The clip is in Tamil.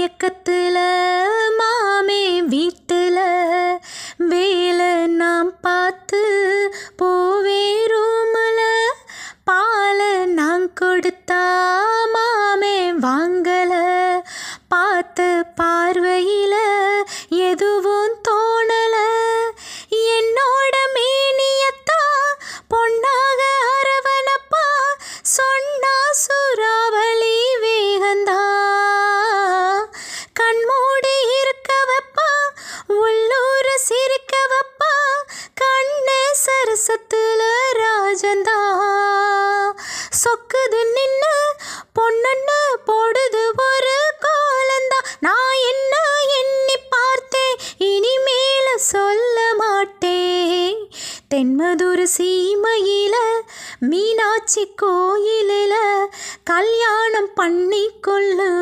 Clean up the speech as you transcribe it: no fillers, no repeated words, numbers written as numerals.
மயக்கத்துல மாமே வீட்டுல வேலை நாம் பார்த்து போவே ரூமுல பாலை நான் கொடுத்தா மாமே வாங்கல பார்த்த பார்வையில எதுவும் தோணல என்னோட மேனியத்தான் பொன்னாக அரவணப்பா சொன்னா சூறாவளி வேகந்தா கண்மூடி இருக்க வைப்பா உள்ளூர சிரிக்க வைப்பா கண்ணே சரசத்துல ராஜந்தா சொக்குது நின்னு பொண்ணு போடுது ஒரு கோலந்தா நான் என்ன எண்ணி பார்த்தேன் இனிமேல சொல்ல மாட்டேன் தென்மதுர சீமையில மீனாட்சி கோயிலில கல்யாணம் பண்ணிக்கொள்ளு